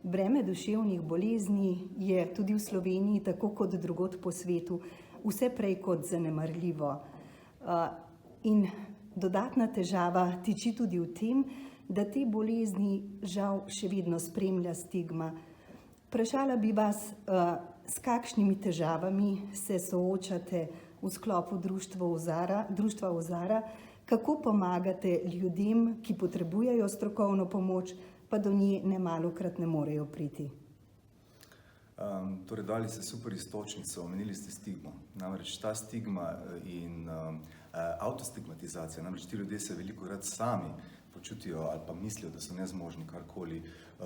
Breme duševnih bolezni je tudi v Sloveniji, tako kot drugod po svetu, vse prej kot zanemarljivo. In dodatna težava tiči tudi v tem, da te bolezni žal še vedno spremlja stigma. Vprašala bi vas, s kakšnimi težavami se soočate v sklopu društva Ozara, kako pomagate ljudem, ki potrebujejo strokovno pomoč, pa do nje nemalokrat ne morejo priti. Torej, dali ste super iztočnico, omenili ste stigmo. Namreč ta stigma in avtostigmatizacija, namreč ti ljudje se velikokrat sami počutijo ali pa mislijo, da so nezmožni karkoli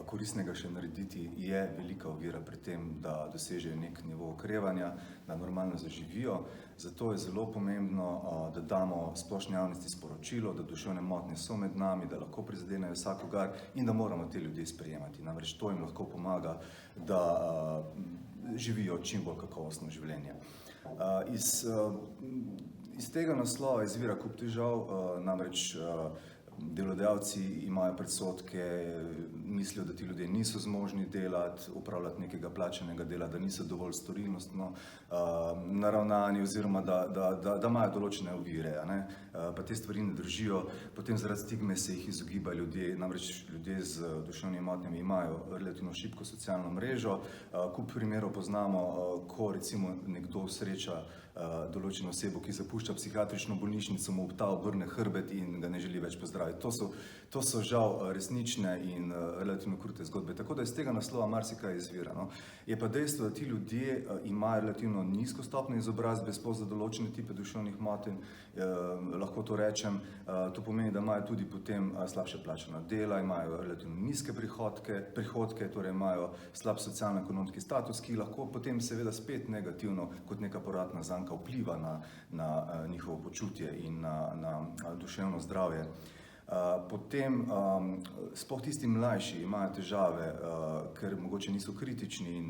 koristnega še narediti, je velika ovira pri tem, da dosežejo nek nivo okrevanja, da normalno zaživijo. Zato je zelo pomembno, da damo splošni javnosti sporočilo, da duševne motnje so med nami, da lahko prizadenejo vsakogar in da moramo te ljudi sprejemati. Namreč to jim lahko pomaga, da živijo čim bolj kakovostno življenje. Iz tega naslova izvira kup težav, namreč delodajalci imajo predsodke, mislijo, da ti ljudje niso zmožni delati, opravljati nekega plačanega dela, da niso dovolj storilnostno naravnani oziroma da imajo določene ovire, pa te stvari ne držijo, potem zaradi stigme se jih izogibajo ljudje, namreč ljudje z duševnimi motnjami imajo relativno šibko socialno mrežo. Kup primerov poznamo, ko recimo nekdo sreča določeno osebo, ki zapušča psihiatrično bolnišnico, mu ta obrne hrbet in ga ne želi več pozdraviti. To so žal resnične in relativno krute zgodbe, tako da iz tega naslova marsikaj izvira. Je pa dejstvo, da ti ljudje imajo relativno nizko stopnjo izobrazbe, sploh za določene tipe duševnih motenj, lahko to rečem. To pomeni, da imajo tudi potem slabše plačana dela, imajo relativno nizke prihodke, torej imajo slab socialno-ekonomski status, ki lahko potem seveda spet negativno kot neka povratna zanka vpliva na njihovo počutje in na duševno zdravje. Potem, sploh tisti mlajši imajo težave, ker mogoče niso kritični in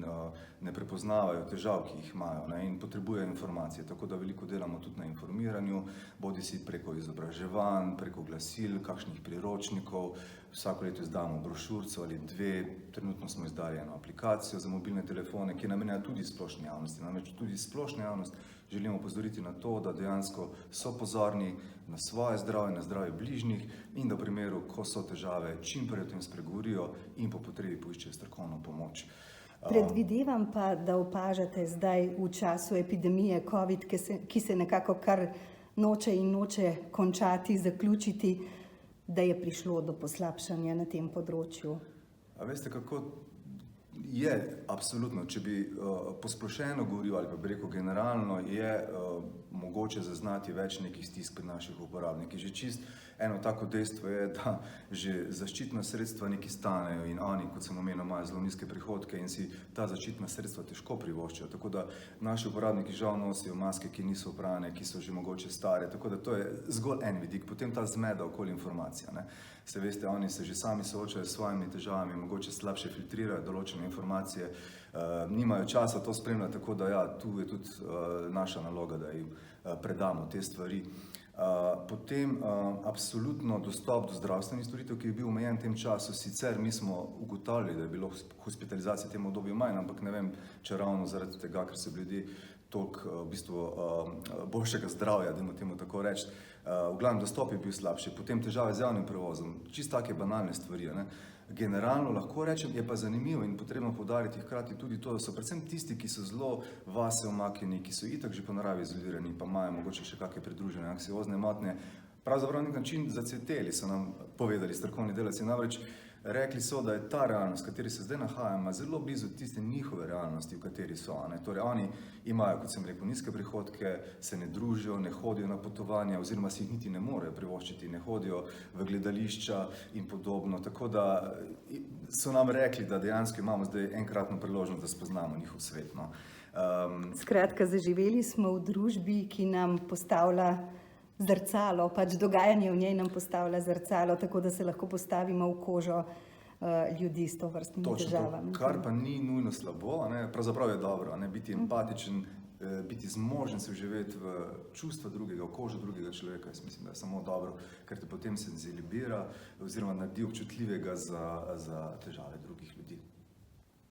ne prepoznavajo težav, ki jih imajo, in potrebujejo informacije, tako da veliko delamo tudi na informiranju, bodisi preko izobraževanj, preko glasil, kakšnih priročnikov. Vsako leto izdamo brošurico ali dve, trenutno smo izdali eno aplikacijo za mobilne telefone, ki je namenjena tudi splošni javnosti. Namreč tudi splošna javnost želimo opozoriti na to, da dejansko so pozorni na svoje zdravje, na zdravje bližnjih in da v primeru, ko so težave, čim prej o tem spregovorijo in po potrebi poiščejo strokovno pomoč. Predvidevam pa, da opažate zdaj v času epidemije COVID, ki se nekako kar noče in noče končati, zaključiti, da je prišlo do poslabšanja na tem področju. A veste, kako je absolutno, če bi posplošeno govoril ali pa bi rekel generalno, je mogoče zaznati več nekih stisk pri naših uporabnikih. Že čist eno tako dejstvo je, da že zaščitna sredstva nekaj stanejo in oni, kot sem omenil, imajo zelo nizke prihodke in si ta zaščitna sredstva težko privoščijo. Tako da naši uporabniki žal nosijo maske, ki niso oprane, ki so že mogoče stare, tako da to je zgolj en vidik. Potem ta zmeda okoli informacija. Se veste, oni se že sami soočajo s svojimi težavami, mogoče slabše filtrirajo določene informacije, nimajo časa to spremljati, tako da ja, tu je tudi naša naloga, da jim predamo te stvari. Potem absolutno dostop do zdravstvenih storitev, ki je bil omejen v tem času. Sicer mi smo ugotavljali, da je bilo hospitalizacije v tem obdobju manj, ampak ne vem, če ravno zaradi tega, ker so bili toliko v bistvu boljšega zdravja, dajmo temu tako reči. V glavnem dostop je bil slabši, potem težave z javnim prevozom, čisto take banalne stvari. Generalno lahko rečem, je pa zanimivo in potrebno poudariti hkrati tudi to, da so predvsem tisti, ki so zelo vase omaknjeni, ki so itak že po naravi izolirani, pa imajo mogoče še kakšne pridružene anksiozne motnje, pravzaprav na nek način zacveteli, so nam povedali strokovni delavci. Namreč rekli so, da je ta realnost, v kateri se zdaj nahajamo, zelo blizu tiste njihove realnosti, v kateri so. Torej, oni imajo, kot sem rekel, nizke prihodke, se ne družijo, ne hodijo na potovanja oziroma si jih niti ne morejo privoščiti, ne hodijo v gledališča in podobno. Tako da so nam rekli, da dejansko imamo zdaj enkratno priložnost, da spoznamo njihov svet. Skratka, zaživeli smo v družbi, ki nam postavlja zrcalo, pač dogajanje v njej nam postavlja zrcalo, tako da se lahko postavimo v kožo ljudi s tovrstnimi težavami. Točno to, kar pa ni nujno slabo, pravzaprav je dobro, biti empatičen, biti zmožen se vživeti v čustva drugega, v kožo drugega človeka. Jaz mislim, da je samo dobro, ker te potem senzibilizira oziroma naredi občutljivega za težave drugih ljudi.